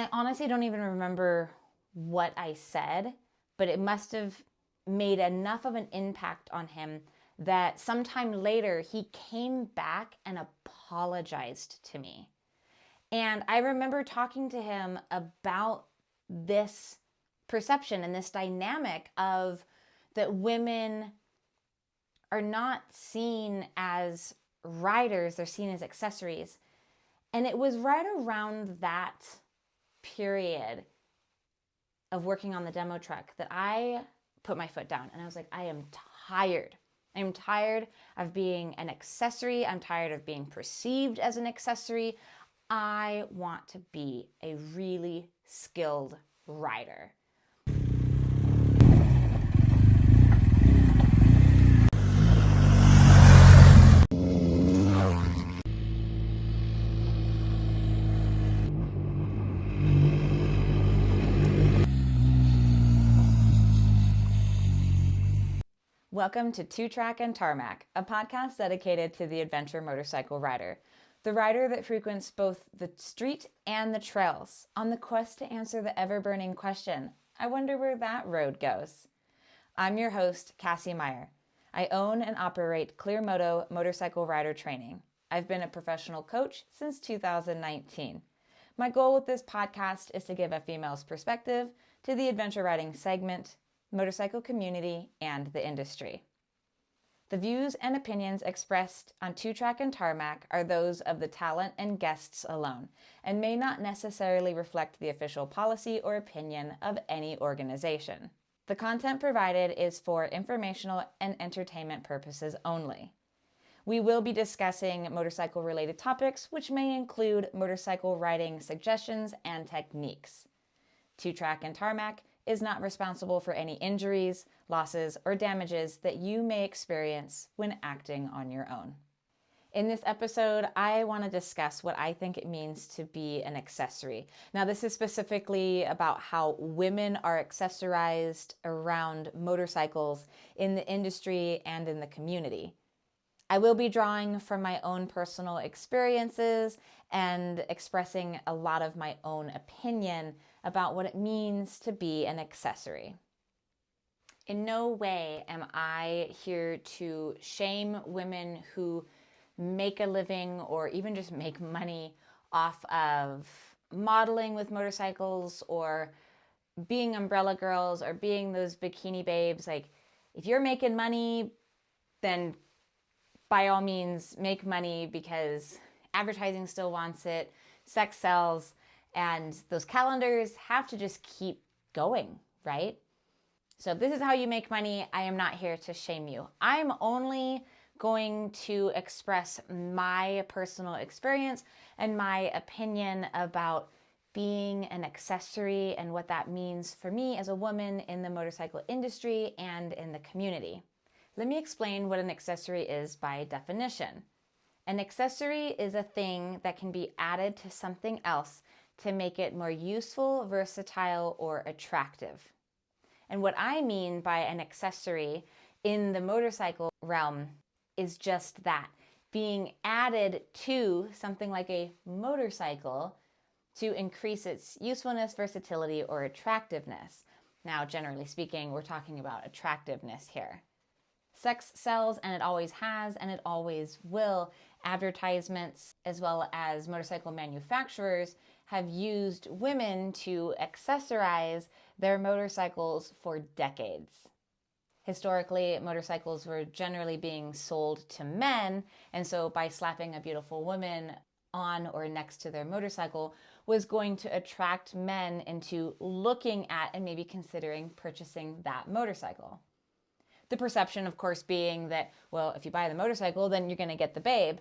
I honestly don't even remember what I said, but it must have made enough of an impact on him that sometime later he came back and apologized to me. And I remember talking to him about this perception and this dynamic of that women are not seen as riders, they're seen as accessories. And it was right around that period of working on the demo truck that I put my foot down and I was like, I am tired. I'm tired of being an accessory. I'm tired of being perceived as an accessory. I want to be a really skilled rider. Welcome to Two Track and Tarmac, a podcast dedicated to the adventure motorcycle rider. The rider that frequents both the street and the trails on the quest to answer the ever-burning question, I wonder where that road goes. I'm your host, Cassie Meyer. I own and operate Clearmoto Motorcycle Rider Training. I've been a professional coach since 2019. My goal with this podcast is to give a female's perspective to the adventure riding segment, motorcycle community, and the industry. The views and opinions expressed on Two Track and Tarmac are those of the talent and guests alone, and may not necessarily reflect the official policy or opinion of any organization. The content provided is for informational and entertainment purposes only. We will be discussing motorcycle-related topics, which may include motorcycle riding suggestions and techniques. Two Track and Tarmac is not responsible for any injuries, losses, or damages that you may experience when acting on your own. In this episode, I want to discuss what I think it means to be an accessory. Now, this is specifically about how women are accessorized around motorcycles in the industry and in the community. I will be drawing from my own personal experiences and expressing a lot of my own opinion about what it means to be an accessory. In no way am I here to shame women who make a living or even just make money off of modeling with motorcycles or being umbrella girls or being those bikini babes. Like, if you're making money, then by all means make money, because advertising still wants it, sex sells, and those calendars have to just keep going, right? So if this is how you make money, I am not here to shame you. I'm only going to express my personal experience and my opinion about being an accessory and what that means for me as a woman in the motorcycle industry and in the community. Let me explain what an accessory is by definition. An accessory is a thing that can be added to something else to make it more useful, versatile, or attractive. And what I mean by an accessory in the motorcycle realm is just that, being added to something like a motorcycle to increase its usefulness, versatility, or attractiveness. Now, generally speaking, we're talking about attractiveness here. Sex sells, and it always has, and it always will. Advertisements, as well as motorcycle manufacturers, have used women to accessorize their motorcycles for decades. Historically, motorcycles were generally being sold to men, and so by slapping a beautiful woman on or next to their motorcycle was going to attract men into looking at and maybe considering purchasing that motorcycle. The perception, of course, being that, well, if you buy the motorcycle, then you're going to get the babe.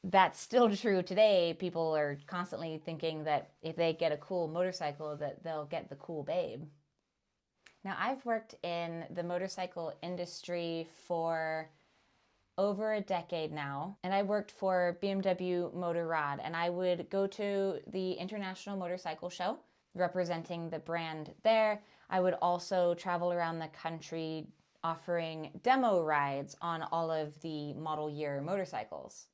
That's still true today. People are constantly thinking that if they get a cool motorcycle, that they'll get the cool babe. Now, I've worked in the motorcycle industry for over a decade now, and I worked for BMW Motorrad, and I would go to the International Motorcycle Show representing the brand there. I would also travel around the country offering demo rides on all of the model year motorcycles.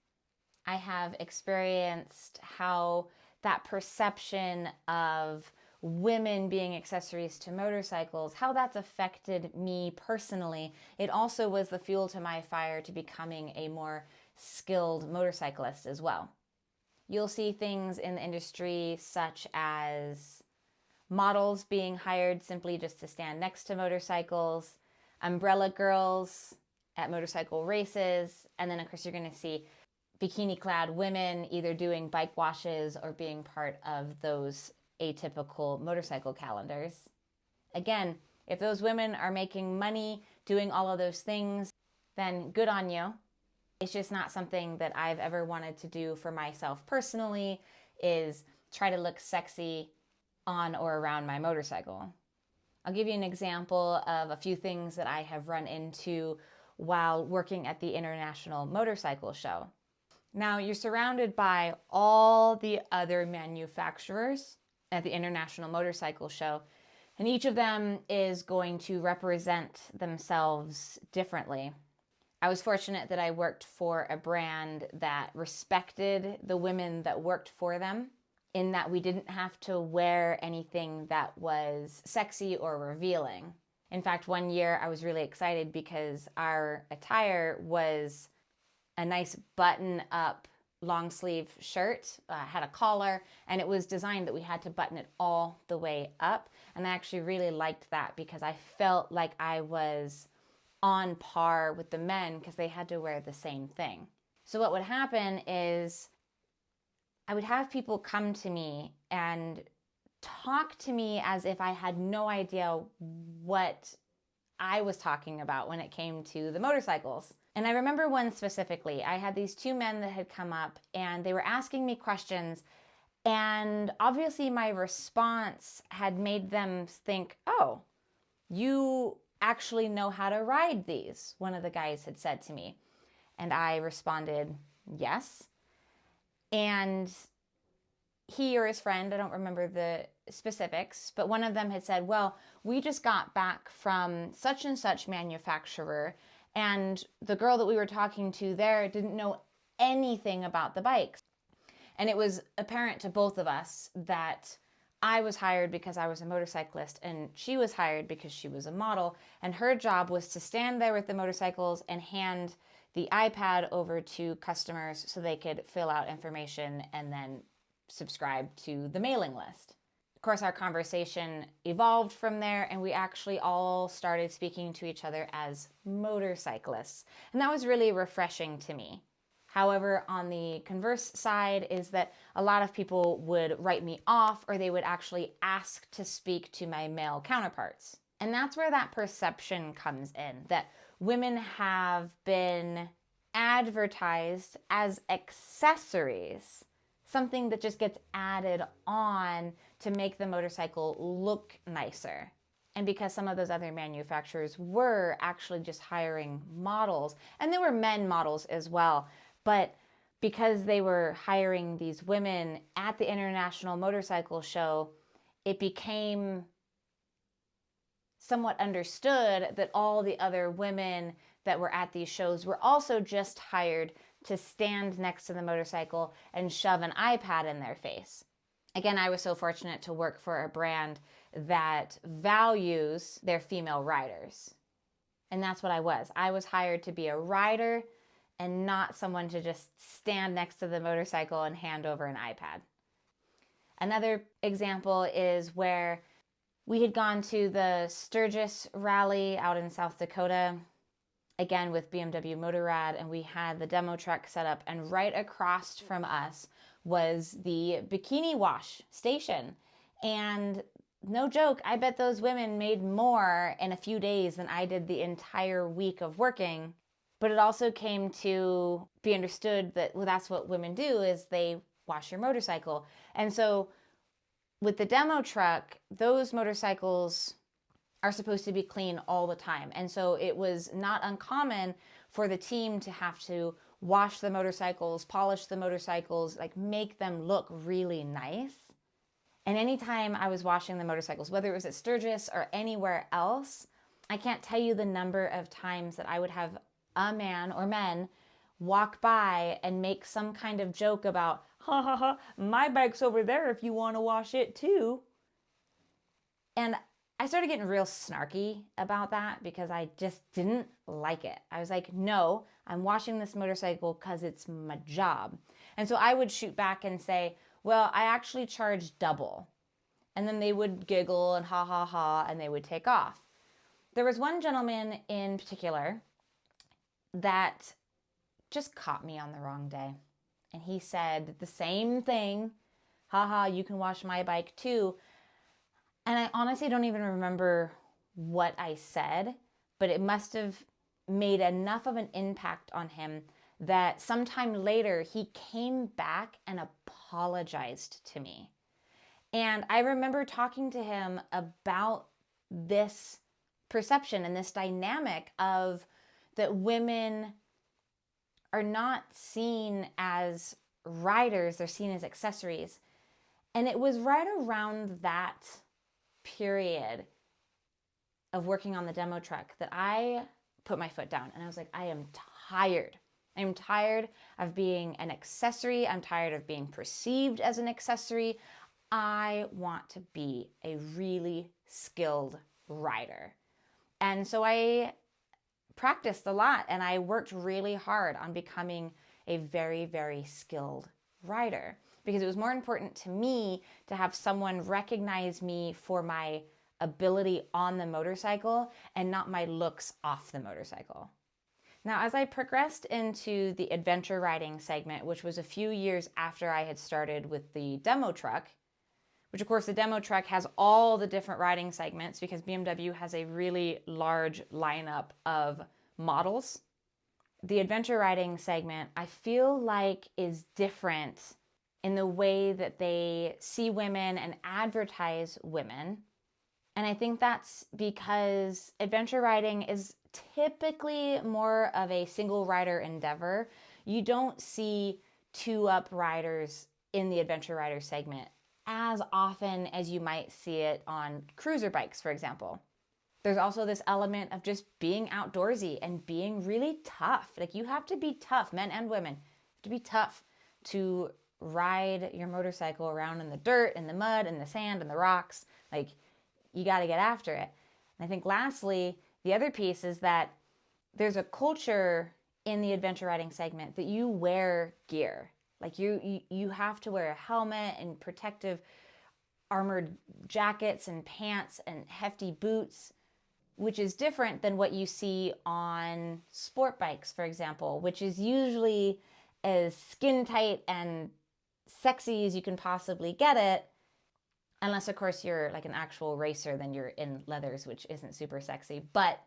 I have experienced how that perception of women being accessories to motorcycles, how that's affected me personally. It also was the fuel to my fire to becoming a more skilled motorcyclist as well. You'll see things in the industry such as models being hired simply just to stand next to motorcycles, umbrella girls at motorcycle races, and then of course you're going to see bikini clad women either doing bike washes or being part of those atypical motorcycle calendars. Again, if those women are making money doing all of those things, then good on you. It's just not something that I've ever wanted to do for myself personally, is try to look sexy on or around my motorcycle. I'll give you an example of a few things that I have run into while working at the International Motorcycle Show. Now, you're surrounded by all the other manufacturers at the International Motorcycle Show, and each of them is going to represent themselves differently. I was fortunate that I worked for a brand that respected the women that worked for them, in that we didn't have to wear anything that was sexy or revealing. In fact, one year I was really excited because our attire was a nice button-up long sleeve shirt, had a collar, and it was designed that we had to button it all the way up. And I actually really liked that because I felt like I was on par with the men because they had to wear the same thing. So what would happen is I would have people come to me and talk to me as if I had no idea what I was talking about when it came to the motorcycles. And I remember one specifically. I had these two men that had come up and they were asking me questions, and obviously my response had made them think, oh, you actually know how to ride these, one of the guys had said to me. And I responded, yes. And he or his friend, I don't remember the specifics, but one of them had said, well, we just got back from such and such manufacturer, and the girl that we were talking to there didn't know anything about the bikes. And it was apparent to both of us that I was hired because I was a motorcyclist and she was hired because she was a model, and her job was to stand there with the motorcycles and hand the iPad over to customers so they could fill out information and then subscribe to the mailing list. Of course, our conversation evolved from there, and we actually all started speaking to each other as motorcyclists. And that was really refreshing to me. However, on the converse side is that a lot of people would write me off, or they would actually ask to speak to my male counterparts. And that's where that perception comes in, that women have been advertised as accessories, something that just gets added on to make the motorcycle look nicer. And because some of those other manufacturers were actually just hiring models, and there were men models as well, but because they were hiring these women at the International Motorcycle Show, it became somewhat understood that all the other women that were at these shows were also just hired to stand next to the motorcycle and shove an iPad in their face. Again, I was so fortunate to work for a brand that values their female riders. And that's what I was. I was hired to be a rider and not someone to just stand next to the motorcycle and hand over an iPad. Another example is where we had gone to the Sturgis rally out in South Dakota, again with BMW Motorrad, and we had the demo truck set up, and right across from us was the bikini wash station. And no joke, I bet those women made more in a few days than I did the entire week of working. But it also came to be understood that, well, that's what women do, is they wash your motorcycle. And so with the demo truck, those motorcycles are supposed to be clean all the time. And so it was not uncommon for the team to have to wash the motorcycles, polish the motorcycles, like make them look really nice. And anytime I was washing the motorcycles, whether it was at Sturgis or anywhere else, I can't tell you the number of times that I would have a man or men walk by and make some kind of joke about, ha ha ha, my bike's over there if you want to wash it too. And I started getting real snarky about that because I just didn't like it. I was like, no, I'm washing this motorcycle because it's my job. And so I would shoot back and say, well, I actually charge double. And then they would giggle and ha ha ha, and they would take off. There was one gentleman in particular that just caught me on the wrong day. And he said the same thing, haha, you can wash my bike too. And I honestly don't even remember what I said, but it must have made enough of an impact on him that sometime later he came back and apologized to me. And I remember talking to him about this perception and this dynamic of that women are not seen as riders, they're seen as accessories. And it was right around that period of working on the demo truck that I put my foot down and I was like, I am tired. I'm tired of being an accessory. I'm tired of being perceived as an accessory. I want to be a really skilled rider. And so I practiced a lot and I worked really hard on becoming a very, very skilled rider because it was more important to me to have someone recognize me for my ability on the motorcycle and not my looks off the motorcycle. Now, as I progressed into the adventure riding segment, which was a few years after I had started with the demo truck, which of course the demo truck has all the different riding segments because BMW has a really large lineup of models. The adventure riding segment, I feel like, is different in the way that they see women and advertise women. And I think that's because adventure riding is typically more of a single rider endeavor. You don't see two-up riders in the adventure rider segment as often as you might see it on cruiser bikes, for example. There's also this element of just being outdoorsy and being really tough. Like you have to be tough, men and women, to be tough to ride your motorcycle around in the dirt, in the mud, in the sand, in the rocks. Like you got to get after it. And I think lastly, the other piece is that there's a culture in the adventure riding segment that you wear gear. Like you have to wear a helmet and protective armored jackets and pants and hefty boots, which is different than what you see on sport bikes, for example, which is usually as skin tight and sexy as you can possibly get it. Unless, of course, you're like an actual racer, then you're in leathers, which isn't super sexy. But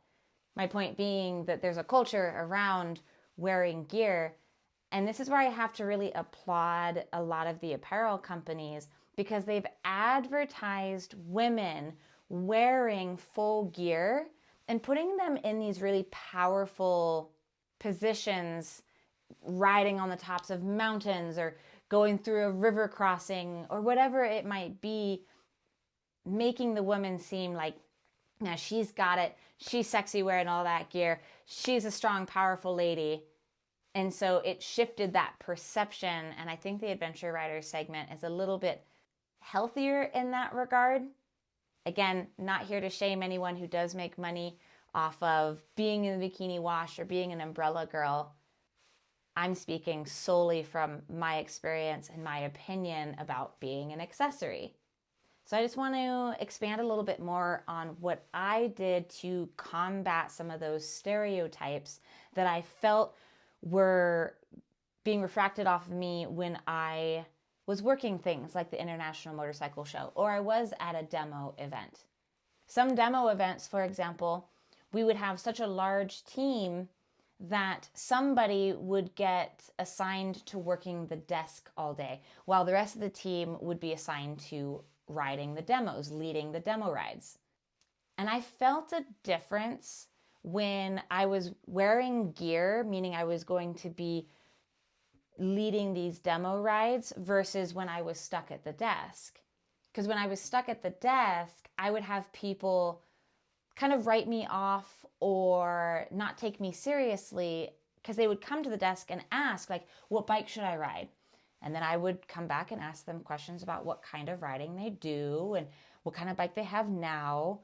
my point being that there's a culture around wearing gear. And this is where I have to really applaud a lot of the apparel companies because they've advertised women wearing full gear and putting them in these really powerful positions, riding on the tops of mountains or going through a river crossing or whatever it might be, making the woman seem like, now she's got it, she's sexy wearing all that gear, she's a strong, powerful lady. And so it shifted that perception. And I think the adventure rider segment is a little bit healthier in that regard. Again, not here to shame anyone who does make money off of being in the bikini wash or being an umbrella girl. I'm speaking solely from my experience and my opinion about being an accessory. So I just want to expand a little bit more on what I did to combat some of those stereotypes that I felt were being refracted off of me when I was working things like the International Motorcycle Show or I was at a demo event. Some demo events, for example, we would have such a large team that somebody would get assigned to working the desk all day while the rest of the team would be assigned to riding the demos, leading the demo rides. And I felt a difference when I was wearing gear, meaning I was going to be leading these demo rides versus when I was stuck at the desk. Because when I was stuck at the desk, I would have people kind of write me off or not take me seriously because they would come to the desk and ask, like, what bike should I ride? And then I would come back and ask them questions about what kind of riding they do and what kind of bike they have now.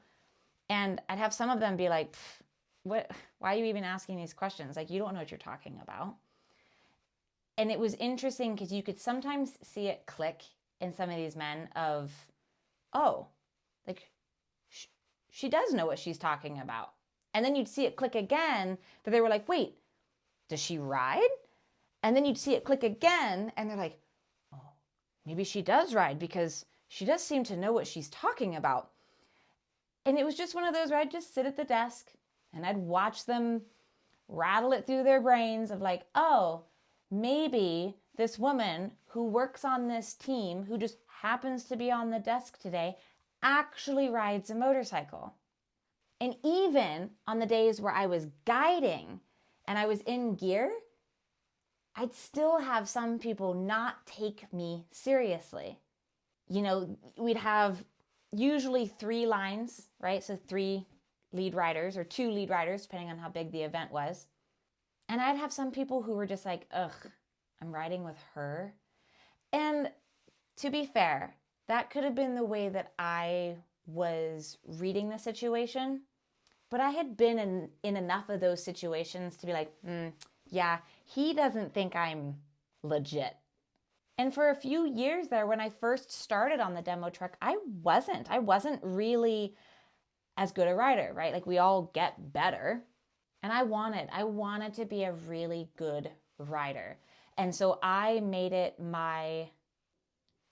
And I'd have some of them be like, what, why are you even asking these questions? Like, you don't know what you're talking about. And it was interesting because you could sometimes see it click in some of these men of, oh, like she does know what she's talking about. And then you'd see it click again that they were like, wait, does she ride? And then you'd see it click again and they're like, oh, maybe she does ride because she does seem to know what she's talking about. And it was just one of those where I'd just sit at the desk and I'd watch them rattle it through their brains of like, oh, maybe this woman who works on this team, who just happens to be on the desk today, actually rides a motorcycle. And even on the days where I was guiding and I was in gear, I'd still have some people not take me seriously. You know, we'd have usually 3 lines, right? So 3 lead riders or 2 lead riders, depending on how big the event was. And I'd have some people who were just like, ugh, I'm riding with her. And to be fair, that could have been the way that I was reading the situation. But I had been in enough of those situations to be like, yeah, he doesn't think I'm legit. And for a few years there, when I first started on the demo truck, I wasn't really as good a rider, right? Like, we all get better. And I wanted to be a really good rider. And so I made it my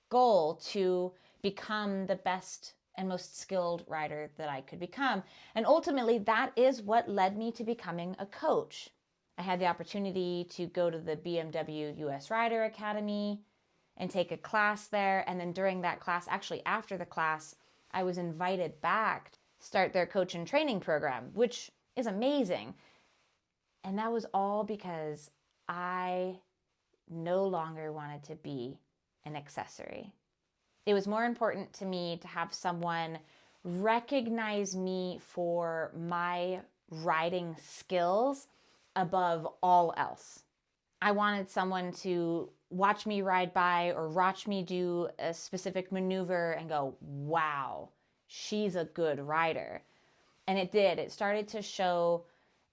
goal to become the best and most skilled rider that I could become. And ultimately, that is what led me to becoming a coach. I had the opportunity to go to the BMW US Rider Academy and take a class there. And then during that class, actually after the class, I was invited back to start their coach and training program, which is amazing. And that was all because I no longer wanted to be an accessory. It was more important to me to have someone recognize me for my riding skills above all else. I wanted someone to watch me ride by or watch me do a specific maneuver and go, wow, she's a good rider. And it did. It started to show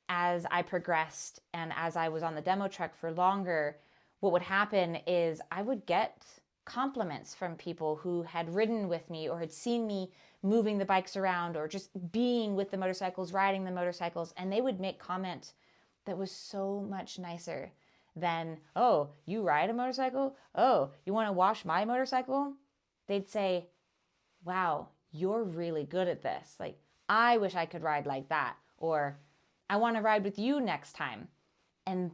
as I progressed and as I was on the demo truck for longer. What would happen is I would get compliments from people who had ridden with me or had seen me moving the bikes around or just being with the motorcycles, riding the motorcycles, and they would make comment that was so much nicer than, oh, you ride a motorcycle? Oh, you want to wash my motorcycle? They'd say, wow, you're really good at this. Like, I wish I could ride like that. Or, I want to ride with you next time. And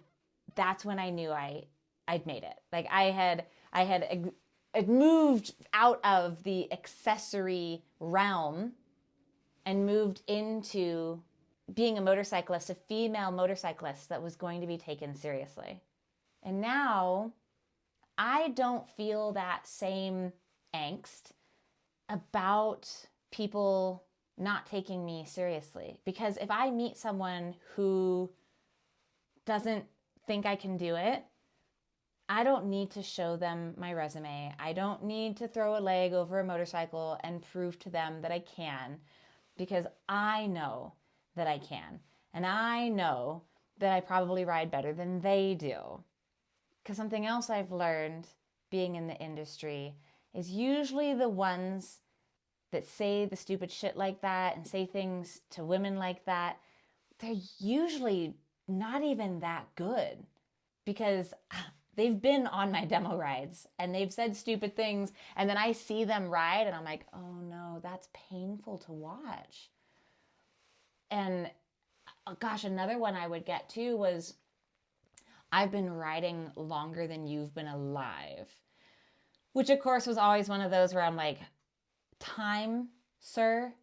that's when I knew I'd made it. Like, I had moved out of the accessory realm and moved into being a motorcyclist, a female motorcyclist that was going to be taken seriously. And now I don't feel that same angst about people not taking me seriously. Because if I meet someone who doesn't think I can do it, I don't need to show them my resume. I don't need to throw a leg over a motorcycle and prove to them that I can, because I know that I can. And I know that I probably ride better than they do. Because something else I've learned being in the industry is usually the ones that say the stupid shit like that and say things to women like that, they're usually not even that good, because they've been on my demo rides and they've said stupid things, and then I see them ride and I'm like, oh no, that's painful to watch. And gosh, another one I would get too was, I've been riding longer than you've been alive, which of course was always one of those where I'm like, time, sir,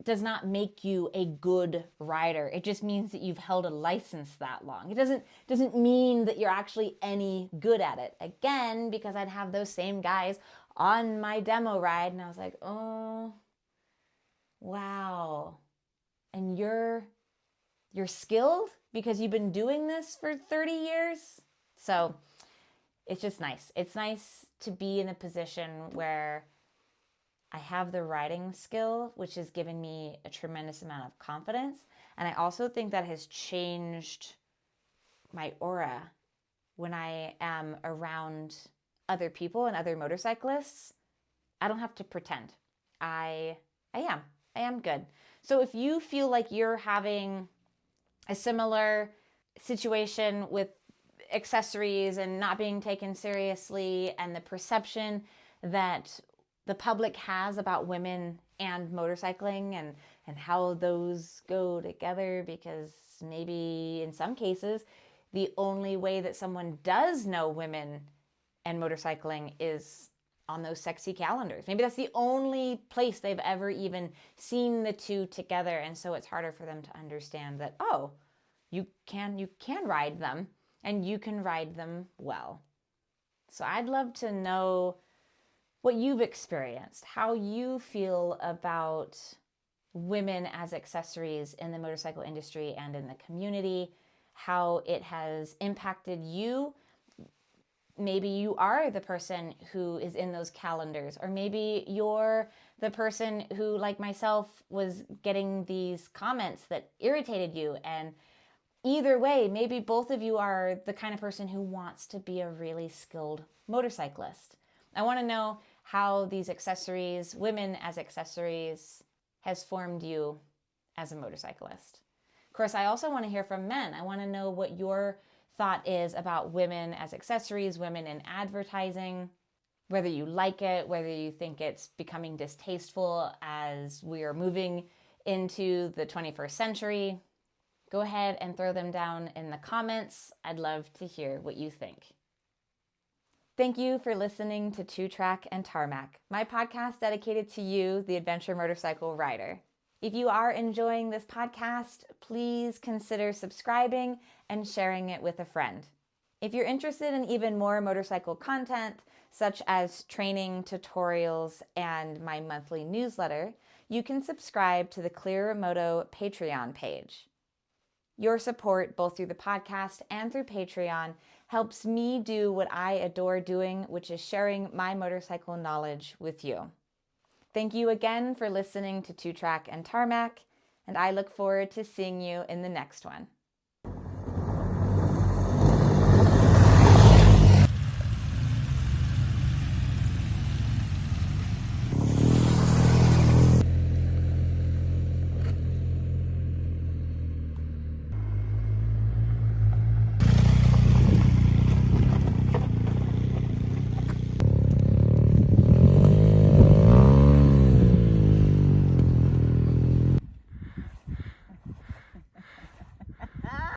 does not make you a good rider. It just means that you've held a license that long. It doesn't mean that you're actually any good at it. Again, because I'd have those same guys on my demo ride and I was like, oh, wow. And you're skilled? because you've been doing this for 30 years. So it's just nice. It's nice to be in a position where I have the writing skill, which has given me a tremendous amount of confidence. And I also think that has changed my aura when I am around other people and other motorcyclists. I don't have to pretend. I am good. So if you feel like you're having a similar situation with accessories and not being taken seriously, and the perception that the public has about women and motorcycling, and how those go together, because maybe in some cases the only way that someone does know women and motorcycling is on those sexy calendars. Maybe that's the only place they've ever even seen the two together, and so it's harder for them to understand that, oh, you can ride them, and you can ride them well. So I'd love to know what you've experienced, how you feel about women as accessories in the motorcycle industry and in the community, how it has impacted you. Maybe you are the person who is in those calendars, or maybe you're the person who, like myself, was getting these comments that irritated you. And either way, maybe both of you are the kind of person who wants to be a really skilled motorcyclist. I want to know how these accessories, women as accessories, has formed you as a motorcyclist. Of course, I also want to hear from men. I want to know what your thought is about women as accessories, women in advertising, whether you like it, whether you think it's becoming distasteful as we are moving into the 21st century. Go ahead and throw them down in the comments. I'd love to hear what you think. Thank you for listening to Two Track and Tarmac, my podcast dedicated to you, the adventure motorcycle rider. If you are enjoying this podcast, please consider subscribing and sharing it with a friend. If you're interested in even more motorcycle content, such as training, tutorials, and my monthly newsletter, you can subscribe to the Clear Moto Patreon page. Your support, both through the podcast and through Patreon, helps me do what I adore doing, which is sharing my motorcycle knowledge with you. Thank you again for listening to Two Track and Tarmac, and I look forward to seeing you in the next one.